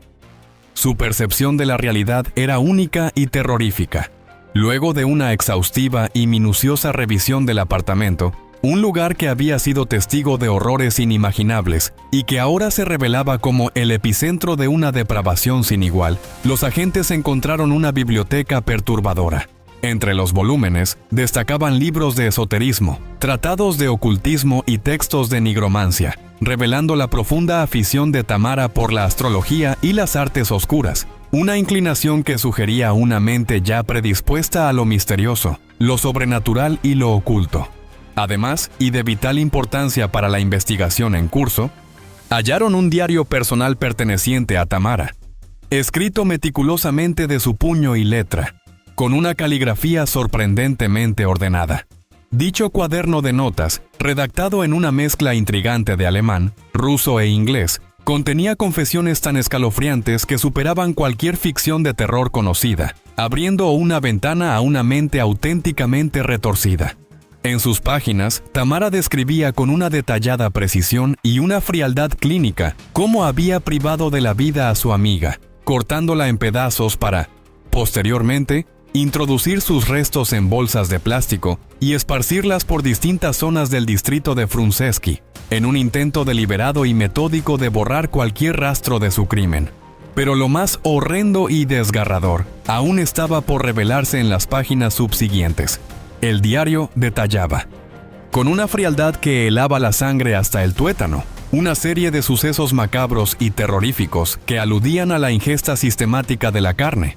Su percepción de la realidad era única y terrorífica. Luego de una exhaustiva y minuciosa revisión del apartamento, un lugar que había sido testigo de horrores inimaginables y que ahora se revelaba como el epicentro de una depravación sin igual, los agentes encontraron una biblioteca perturbadora. Entre los volúmenes destacaban libros de esoterismo, tratados de ocultismo y textos de nigromancia, revelando la profunda afición de Tamara por la astrología y las artes oscuras, una inclinación que sugería una mente ya predispuesta a lo misterioso, lo sobrenatural y lo oculto. Además, y de vital importancia para la investigación en curso, hallaron un diario personal perteneciente a Tamara, escrito meticulosamente de su puño y letra, con una caligrafía sorprendentemente ordenada. Dicho cuaderno de notas, redactado en una mezcla intrigante de alemán, ruso e inglés, contenía confesiones tan escalofriantes que superaban cualquier ficción de terror conocida, abriendo una ventana a una mente auténticamente retorcida. En sus páginas, Tamara describía con una detallada precisión y una frialdad clínica cómo había privado de la vida a su amiga, cortándola en pedazos para, posteriormente, introducir sus restos en bolsas de plástico y esparcirlas por distintas zonas del distrito de Frunzesky, en un intento deliberado y metódico de borrar cualquier rastro de su crimen. Pero lo más horrendo y desgarrador aún estaba por revelarse en las páginas subsiguientes. El diario detallaba, con una frialdad que helaba la sangre hasta el tuétano, una serie de sucesos macabros y terroríficos que aludían a la ingesta sistemática de la carne,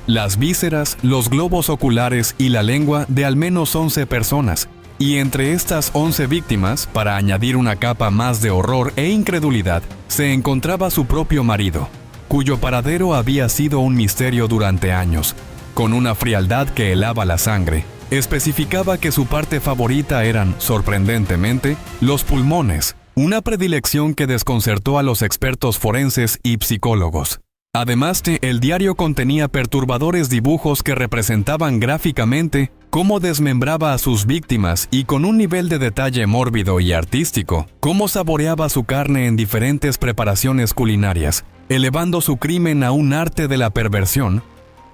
las vísceras, los globos oculares y la lengua de al menos 11 personas, y entre estas 11 víctimas, para añadir una capa más de horror e incredulidad, se encontraba su propio marido, cuyo paradero había sido un misterio durante años. Con una frialdad que helaba la sangre, especificaba que su parte favorita eran, sorprendentemente, los pulmones, una predilección que desconcertó a los expertos forenses y psicólogos. Además, el diario contenía perturbadores dibujos que representaban gráficamente cómo desmembraba a sus víctimas y con un nivel de detalle mórbido y artístico, cómo saboreaba su carne en diferentes preparaciones culinarias, elevando su crimen a un arte de la perversión,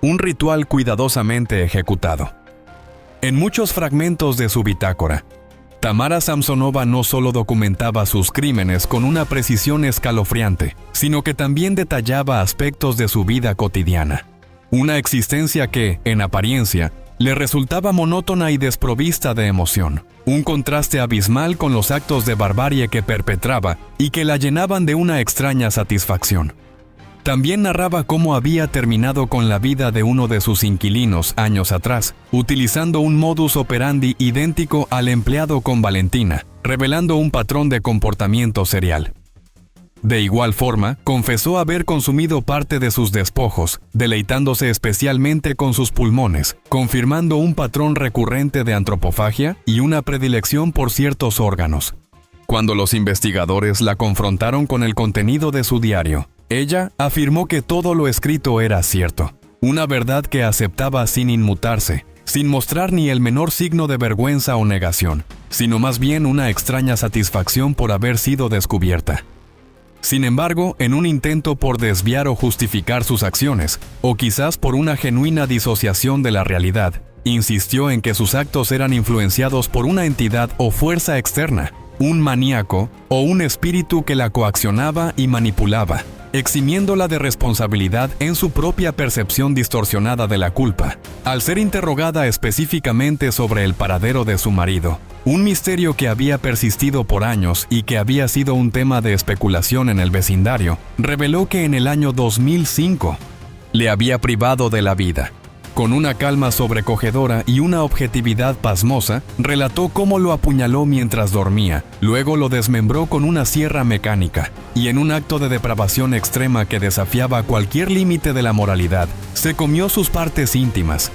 un ritual cuidadosamente ejecutado. En muchos fragmentos de su bitácora, Tamara Samsonova no solo documentaba sus crímenes con una precisión escalofriante, sino que también detallaba aspectos de su vida cotidiana. Una existencia que, en apariencia, le resultaba monótona y desprovista de emoción. Un contraste abismal con los actos de barbarie que perpetraba y que la llenaban de una extraña satisfacción. También narraba cómo había terminado con la vida de uno de sus inquilinos años atrás, utilizando un modus operandi idéntico al empleado con Valentina, revelando un patrón de comportamiento serial. De igual forma, confesó haber consumido parte de sus despojos, deleitándose especialmente con sus pulmones, confirmando un patrón recurrente de antropofagia y una predilección por ciertos órganos. Cuando los investigadores la confrontaron con el contenido de su diario, ella afirmó que todo lo escrito era cierto, una verdad que aceptaba sin inmutarse, sin mostrar ni el menor signo de vergüenza o negación, sino más bien una extraña satisfacción por haber sido descubierta. Sin embargo, en un intento por desviar o justificar sus acciones, o quizás por una genuina disociación de la realidad, insistió en que sus actos eran influenciados por una entidad o fuerza externa, un maníaco o un espíritu que la coaccionaba y manipulaba, eximiéndola de responsabilidad en su propia percepción distorsionada de la culpa. Al ser interrogada específicamente sobre el paradero de su marido, un misterio que había persistido por años y que había sido un tema de especulación en el vecindario, reveló que en el año 2005 le había privado de la vida. Con una calma sobrecogedora y una objetividad pasmosa, relató cómo lo apuñaló mientras dormía, luego lo desmembró con una sierra mecánica, y en un acto de depravación extrema que desafiaba cualquier límite de la moralidad, se comió sus partes íntimas.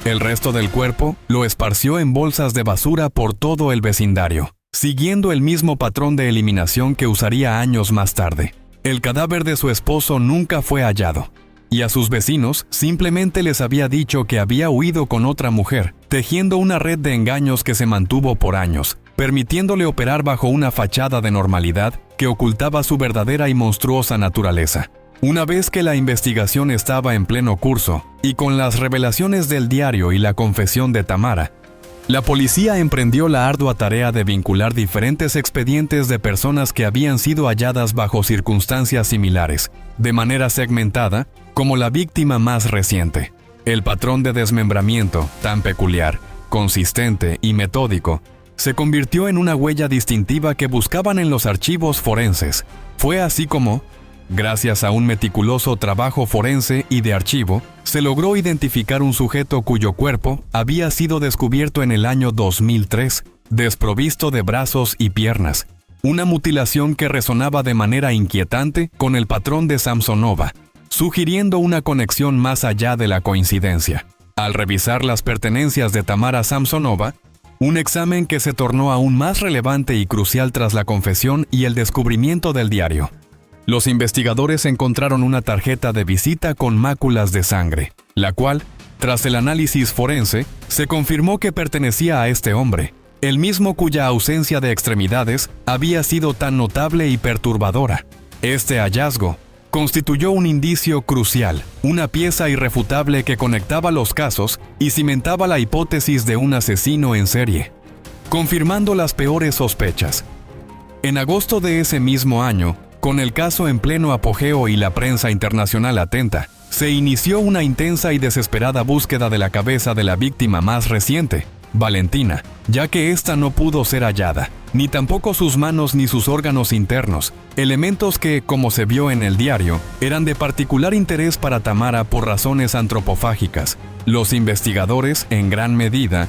El resto del cuerpo lo esparció en bolsas de basura por todo el vecindario, siguiendo el mismo patrón de eliminación que usaría años más tarde. El cadáver de su esposo nunca fue hallado, y a sus vecinos simplemente les había dicho que había huido con otra mujer, tejiendo una red de engaños que se mantuvo por años, permitiéndole operar bajo una fachada de normalidad que ocultaba su verdadera y monstruosa naturaleza. Una vez que la investigación estaba en pleno curso, y con las revelaciones del diario y la confesión de Tamara, la policía emprendió la ardua tarea de vincular diferentes expedientes de personas que habían sido halladas bajo circunstancias similares, de manera segmentada, como la víctima más reciente. El patrón de desmembramiento, tan peculiar, consistente y metódico, se convirtió en una huella distintiva que buscaban en los archivos forenses. Fue así como, gracias a un meticuloso trabajo forense y de archivo, se logró identificar un sujeto cuyo cuerpo había sido descubierto en el año 2003, desprovisto de brazos y piernas. Una mutilación que resonaba de manera inquietante con el patrón de Samsonova, sugiriendo una conexión más allá de la coincidencia. Al revisar las pertenencias de Tamara Samsonova, un examen que se tornó aún más relevante y crucial tras la confesión y el descubrimiento del diario. Los investigadores encontraron una tarjeta de visita con máculas de sangre, la cual, tras el análisis forense, se confirmó que pertenecía a este hombre, el mismo cuya ausencia de extremidades había sido tan notable y perturbadora. Este hallazgo constituyó un indicio crucial, una pieza irrefutable que conectaba los casos y cimentaba la hipótesis de un asesino en serie, confirmando las peores sospechas. En agosto de ese mismo año, con el caso en pleno apogeo y la prensa internacional atenta, se inició una intensa y desesperada búsqueda de la cabeza de la víctima más reciente, Valentina, ya que ésta no pudo ser hallada, ni tampoco sus manos ni sus órganos internos, elementos que, como se vio en el diario, eran de particular interés para Tamara por razones antropofágicas. Los investigadores, en gran medida,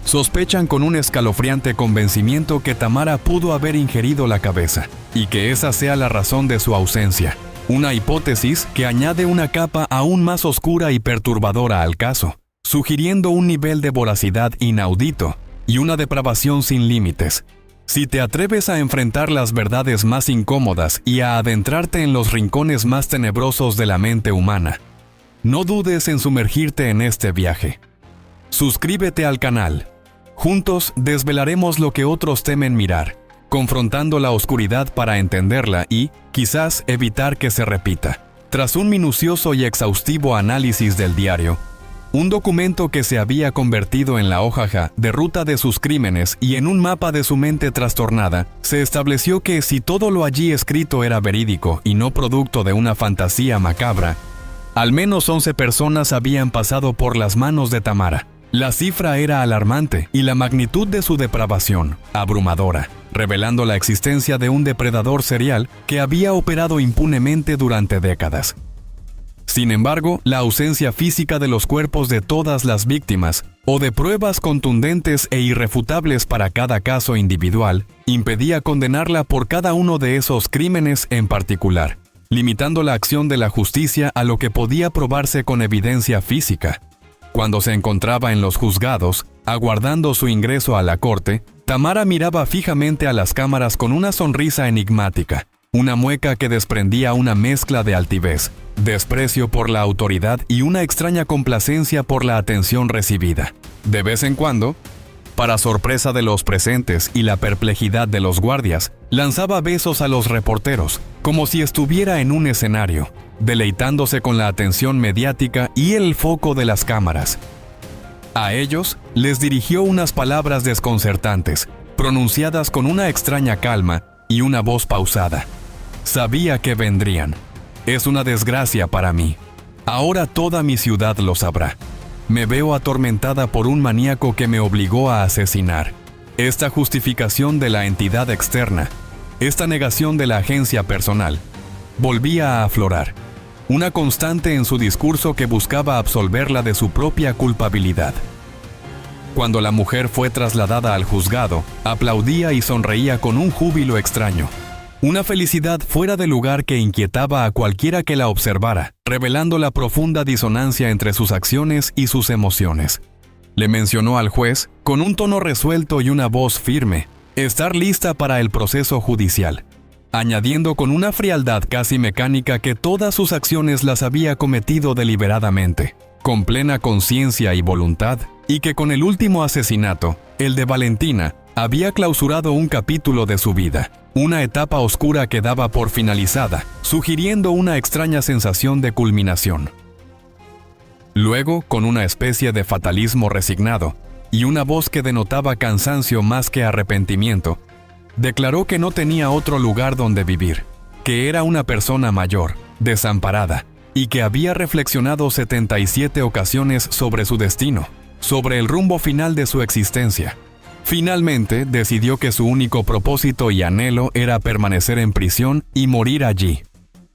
sospechan con un escalofriante convencimiento que Tamara pudo haber ingerido la cabeza, y que esa sea la razón de su ausencia. Una hipótesis que añade una capa aún más oscura y perturbadora al caso, sugiriendo un nivel de voracidad inaudito y una depravación sin límites. Si te atreves a enfrentar las verdades más incómodas y a adentrarte en los rincones más tenebrosos de la mente humana, no dudes en sumergirte en este viaje. Suscríbete al canal. Juntos desvelaremos lo que otros temen mirar, confrontando la oscuridad para entenderla y, quizás, evitar que se repita. Tras un minucioso y exhaustivo análisis del diario, un documento que se había convertido en la hoja de ruta de sus crímenes y en un mapa de su mente trastornada, se estableció que si todo lo allí escrito era verídico y no producto de una fantasía macabra, al menos 11 personas habían pasado por las manos de Tamara. La cifra era alarmante y la magnitud de su depravación, abrumadora, revelando la existencia de un depredador serial que había operado impunemente durante décadas. Sin embargo, la ausencia física de los cuerpos de todas las víctimas, o de pruebas contundentes e irrefutables para cada caso individual, impedía condenarla por cada uno de esos crímenes en particular, limitando la acción de la justicia a lo que podía probarse con evidencia física. Cuando se encontraba en los juzgados, aguardando su ingreso a la corte, Tamara miraba fijamente a las cámaras con una sonrisa enigmática, una mueca que desprendía una mezcla de altivez, desprecio por la autoridad y una extraña complacencia por la atención recibida. De vez en cuando, para sorpresa de los presentes y la perplejidad de los guardias, lanzaba besos a los reporteros, como si estuviera en un escenario, deleitándose con la atención mediática y el foco de las cámaras. A ellos les dirigió unas palabras desconcertantes, pronunciadas con una extraña calma y una voz pausada. Sabía que vendrían. Es una desgracia para mí. Ahora toda mi ciudad lo sabrá. Me veo atormentada por un maníaco que me obligó a asesinar. Esta justificación de la entidad externa, esta negación de la agencia personal, volvía a aflorar. Una constante en su discurso que buscaba absolverla de su propia culpabilidad. Cuando la mujer fue trasladada al juzgado, aplaudía y sonreía con un júbilo extraño. Una felicidad fuera de lugar que inquietaba a cualquiera que la observara, revelando la profunda disonancia entre sus acciones y sus emociones. Le mencionó al juez, con un tono resuelto y una voz firme, estar lista para el proceso judicial, añadiendo con una frialdad casi mecánica que todas sus acciones las había cometido deliberadamente, con plena conciencia y voluntad, y que con el último asesinato, el de Valentina, había clausurado un capítulo de su vida, una etapa oscura que daba por finalizada, sugiriendo una extraña sensación de culminación. Luego, con una especie de fatalismo resignado, y una voz que denotaba cansancio más que arrepentimiento, declaró que no tenía otro lugar donde vivir, que era una persona mayor, desamparada, y que había reflexionado 77 ocasiones sobre su destino, sobre el rumbo final de su existencia. Finalmente, decidió que su único propósito y anhelo era permanecer en prisión y morir allí,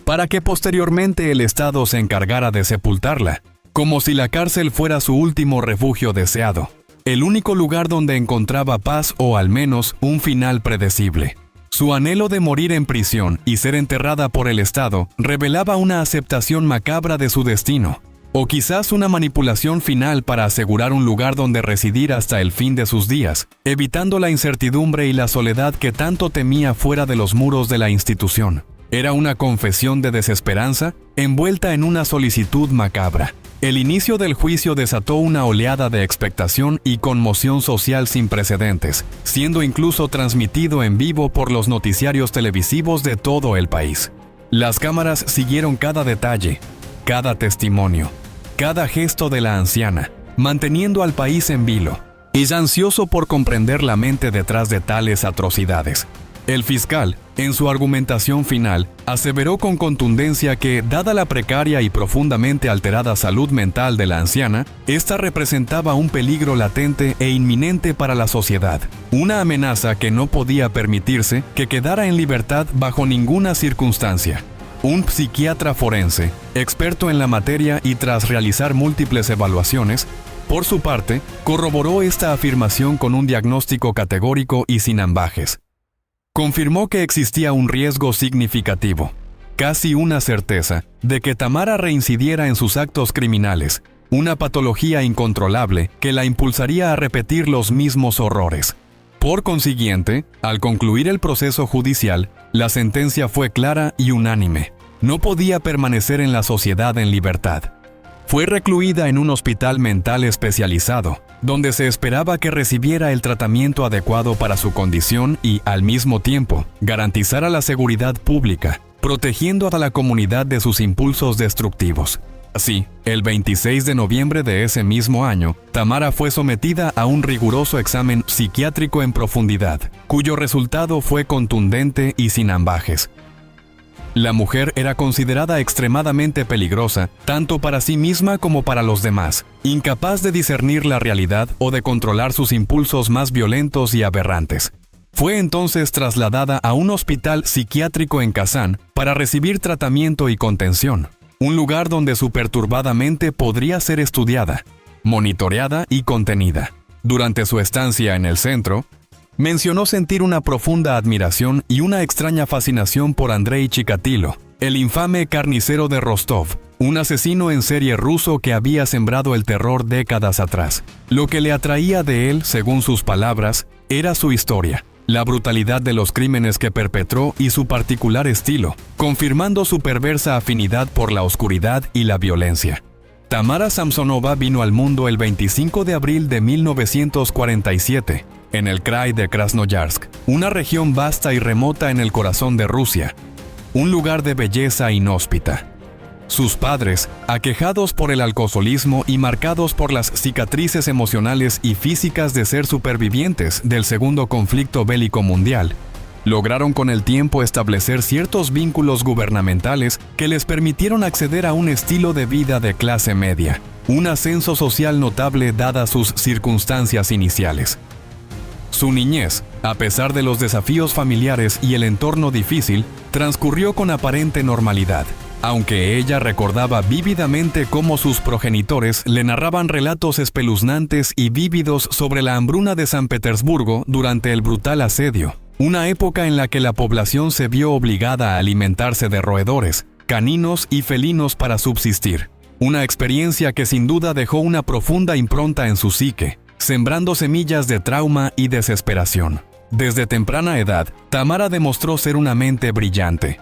para que posteriormente el Estado se encargara de sepultarla, como si la cárcel fuera su último refugio deseado, el único lugar donde encontraba paz o al menos un final predecible. Su anhelo de morir en prisión y ser enterrada por el Estado revelaba una aceptación macabra de su destino, o quizás una manipulación final para asegurar un lugar donde residir hasta el fin de sus días, evitando la incertidumbre y la soledad que tanto temía fuera de los muros de la institución. Era una confesión de desesperanza envuelta en una solicitud macabra. El inicio del juicio desató una oleada de expectación y conmoción social sin precedentes, siendo incluso transmitido en vivo por los noticiarios televisivos de todo el país. Las cámaras siguieron cada detalle, cada testimonio, cada gesto de la anciana, manteniendo al país en vilo, y ansioso por comprender la mente detrás de tales atrocidades. El fiscal, en su argumentación final, aseveró con contundencia que, dada la precaria y profundamente alterada salud mental de la anciana, esta representaba un peligro latente e inminente para la sociedad, una amenaza que no podía permitirse que quedara en libertad bajo ninguna circunstancia. Un psiquiatra forense, experto en la materia y tras realizar múltiples evaluaciones, por su parte, corroboró esta afirmación con un diagnóstico categórico y sin ambajes. Confirmó que existía un riesgo significativo, casi una certeza, de que Tamara reincidiera en sus actos criminales, una patología incontrolable que la impulsaría a repetir los mismos horrores. Por consiguiente, al concluir el proceso judicial, la sentencia fue clara y unánime. No podía permanecer en la sociedad en libertad. Fue recluida en un hospital mental especializado, donde se esperaba que recibiera el tratamiento adecuado para su condición y, al mismo tiempo, garantizara la seguridad pública, protegiendo a la comunidad de sus impulsos destructivos. Así, el 26 de noviembre de ese mismo año, Tamara fue sometida a un riguroso examen psiquiátrico en profundidad, cuyo resultado fue contundente y sin ambajes. La mujer era considerada extremadamente peligrosa, tanto para sí misma como para los demás, incapaz de discernir la realidad o de controlar sus impulsos más violentos y aberrantes. Fue entonces trasladada a un hospital psiquiátrico en Kazán para recibir tratamiento y contención, un lugar donde su perturbada mente podría ser estudiada, monitoreada y contenida. Durante su estancia en el centro, mencionó sentir una profunda admiración y una extraña fascinación por Andrei Chikatilo, el infame carnicero de Rostov, un asesino en serie ruso que había sembrado el terror décadas atrás. Lo que le atraía de él, según sus palabras, era su historia, la brutalidad de los crímenes que perpetró y su particular estilo, confirmando su perversa afinidad por la oscuridad y la violencia. Tamara Samsonova vino al mundo el 25 de abril de 1947, en el Krai de Krasnoyarsk, una región vasta y remota en el corazón de Rusia, un lugar de belleza inhóspita. Sus padres, aquejados por el alcoholismo y marcados por las cicatrices emocionales y físicas de ser supervivientes del segundo conflicto bélico mundial, lograron con el tiempo establecer ciertos vínculos gubernamentales que les permitieron acceder a un estilo de vida de clase media, un ascenso social notable dadas sus circunstancias iniciales. Su niñez, a pesar de los desafíos familiares y el entorno difícil, transcurrió con aparente normalidad, aunque ella recordaba vívidamente cómo sus progenitores le narraban relatos espeluznantes y vívidos sobre la hambruna de San Petersburgo durante el brutal asedio, una época en la que la población se vio obligada a alimentarse de roedores, caninos y felinos para subsistir, una experiencia que sin duda dejó una profunda impronta en su psique, sembrando semillas de trauma y desesperación. Desde temprana edad, Tamara demostró ser una mente brillante,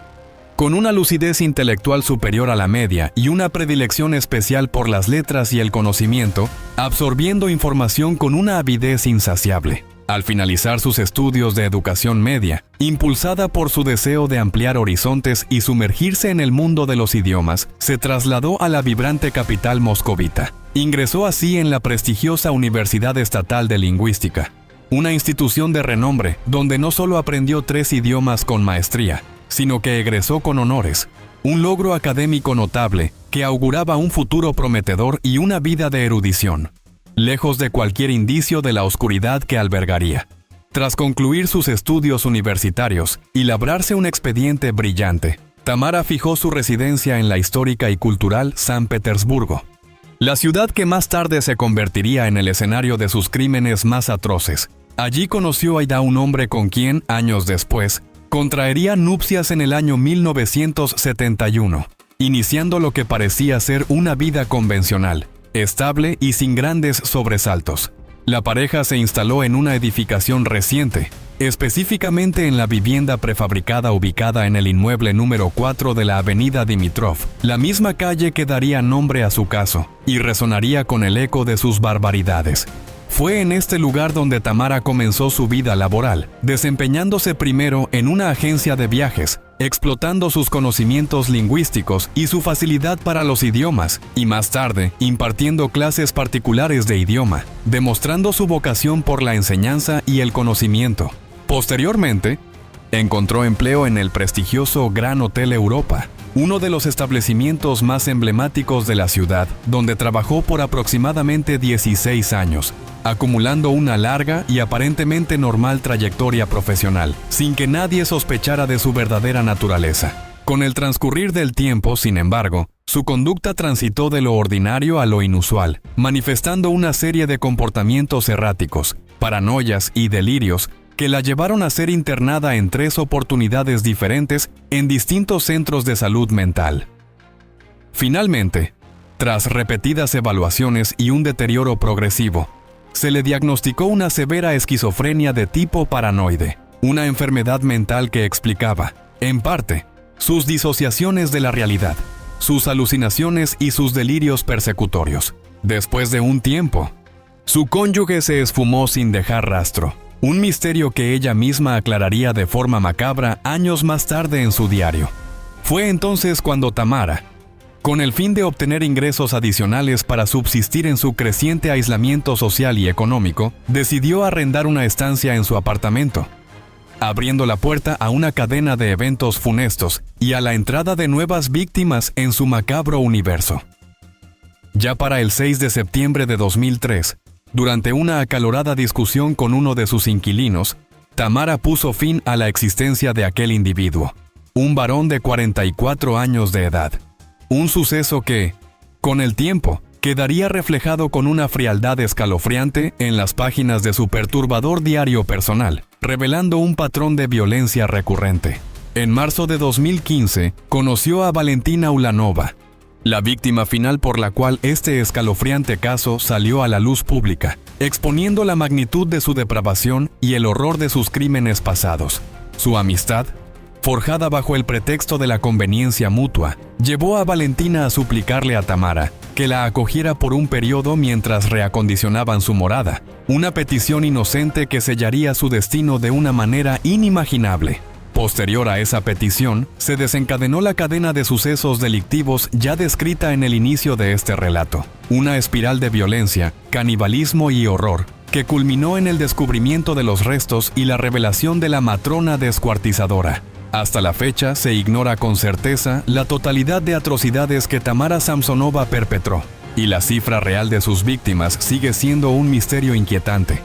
con una lucidez intelectual superior a la media y una predilección especial por las letras y el conocimiento, absorbiendo información con una avidez insaciable. Al finalizar sus estudios de educación media, impulsada por su deseo de ampliar horizontes y sumergirse en el mundo de los idiomas, se trasladó a la vibrante capital moscovita. Ingresó así en la prestigiosa Universidad Estatal de Lingüística, una institución de renombre donde no solo aprendió 3 idiomas con maestría, sino que egresó con honores, un logro académico notable que auguraba un futuro prometedor y una vida de erudición, lejos de cualquier indicio de la oscuridad que albergaría. Tras concluir sus estudios universitarios y labrarse un expediente brillante, Tamara fijó su residencia en la histórica y cultural San Petersburgo, la ciudad que más tarde se convertiría en el escenario de sus crímenes más atroces. Allí conoció Aida a un hombre con quien, años después, contraería nupcias en el año 1971, iniciando lo que parecía ser una vida convencional, estable y sin grandes sobresaltos. La pareja se instaló en una edificación reciente, específicamente en la vivienda prefabricada ubicada en el inmueble número 4 de la avenida Dimitrov, la misma calle que daría nombre a su caso y resonaría con el eco de sus barbaridades. Fue en este lugar donde Tamara comenzó su vida laboral, desempeñándose primero en una agencia de viajes, explotando sus conocimientos lingüísticos y su facilidad para los idiomas, y más tarde impartiendo clases particulares de idioma, demostrando su vocación por la enseñanza y el conocimiento. Posteriormente, encontró empleo en el prestigioso Gran Hotel Europa, uno de los establecimientos más emblemáticos de la ciudad, donde trabajó por aproximadamente 16 años, acumulando una larga y aparentemente normal trayectoria profesional, sin que nadie sospechara de su verdadera naturaleza. Con el transcurrir del tiempo, sin embargo, su conducta transitó de lo ordinario a lo inusual, manifestando una serie de comportamientos erráticos, paranoias y delirios que la llevaron a ser internada en 3 oportunidades diferentes en distintos centros de salud mental. Finalmente, tras repetidas evaluaciones y un deterioro progresivo, se le diagnosticó una severa esquizofrenia de tipo paranoide, una enfermedad mental que explicaba, en parte, sus disociaciones de la realidad, sus alucinaciones y sus delirios persecutorios. Después de un tiempo, su cónyuge se esfumó sin dejar rastro, un misterio que ella misma aclararía de forma macabra años más tarde en su diario. Fue entonces cuando Tamara, con el fin de obtener ingresos adicionales para subsistir en su creciente aislamiento social y económico, decidió arrendar una estancia en su apartamento, abriendo la puerta a una cadena de eventos funestos y a la entrada de nuevas víctimas en su macabro universo. Ya para el 6 de septiembre de 2003, durante una acalorada discusión con uno de sus inquilinos, Tamara puso fin a la existencia de aquel individuo, un varón de 44 años de edad. Un suceso que, con el tiempo, quedaría reflejado con una frialdad escalofriante en las páginas de su perturbador diario personal, revelando un patrón de violencia recurrente. En marzo de 2015, conoció a Valentina Ulanova, la víctima final por la cual este escalofriante caso salió a la luz pública, exponiendo la magnitud de su depravación y el horror de sus crímenes pasados. Su amistad, forjada bajo el pretexto de la conveniencia mutua, llevó a Valentina a suplicarle a Tamara que la acogiera por un periodo mientras reacondicionaban su morada, una petición inocente que sellaría su destino de una manera inimaginable. Posterior a esa petición, se desencadenó la cadena de sucesos delictivos ya descrita en el inicio de este relato, una espiral de violencia, canibalismo y horror, que culminó en el descubrimiento de los restos y la revelación de la matrona descuartizadora. Hasta la fecha se ignora con certeza la totalidad de atrocidades que Tamara Samsonova perpetró, y la cifra real de sus víctimas sigue siendo un misterio inquietante.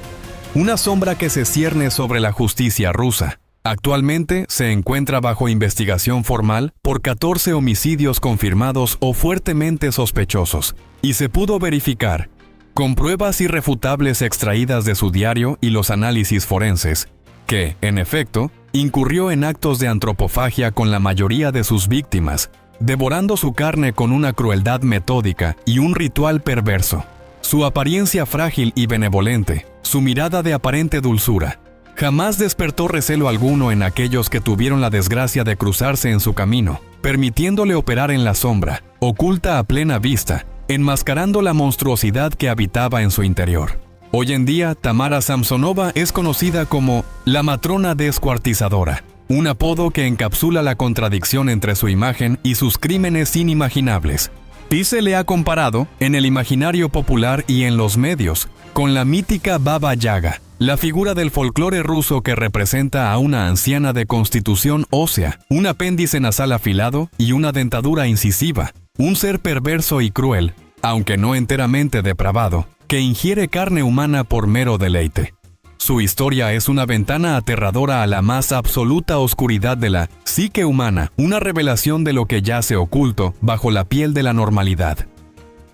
Una sombra que se cierne sobre la justicia rusa. Actualmente se encuentra bajo investigación formal por 14 homicidios confirmados o fuertemente sospechosos, y se pudo verificar, con pruebas irrefutables extraídas de su diario y los análisis forenses, que, en efecto, incurrió en actos de antropofagia con la mayoría de sus víctimas, devorando su carne con una crueldad metódica y un ritual perverso. Su apariencia frágil y benevolente, su mirada de aparente dulzura, jamás despertó recelo alguno en aquellos que tuvieron la desgracia de cruzarse en su camino, permitiéndole operar en la sombra, oculta a plena vista, enmascarando la monstruosidad que habitaba en su interior. Hoy en día, Tamara Samsonova es conocida como la matrona descuartizadora, un apodo que encapsula la contradicción entre su imagen y sus crímenes inimaginables. Y se le ha comparado, en el imaginario popular y en los medios, con la mítica Baba Yaga, La figura del folclore ruso que representa a una anciana de constitución ósea, un apéndice nasal afilado y una dentadura incisiva, un ser perverso y cruel, aunque no enteramente depravado, que ingiere carne humana por mero deleite. Su historia es una ventana aterradora a la más absoluta oscuridad de la psique humana, una revelación de lo que yace oculto bajo la piel de la normalidad.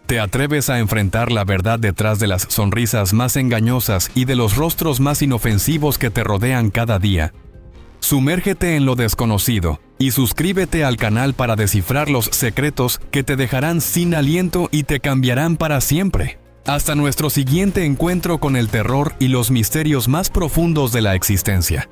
¿Te atreves a enfrentar la verdad detrás de las sonrisas más engañosas y de los rostros más inofensivos que te rodean cada día? Sumérgete en lo desconocido y suscríbete al canal para descifrar los secretos que te dejarán sin aliento y te cambiarán para siempre. Hasta nuestro siguiente encuentro con el terror y los misterios más profundos de la existencia.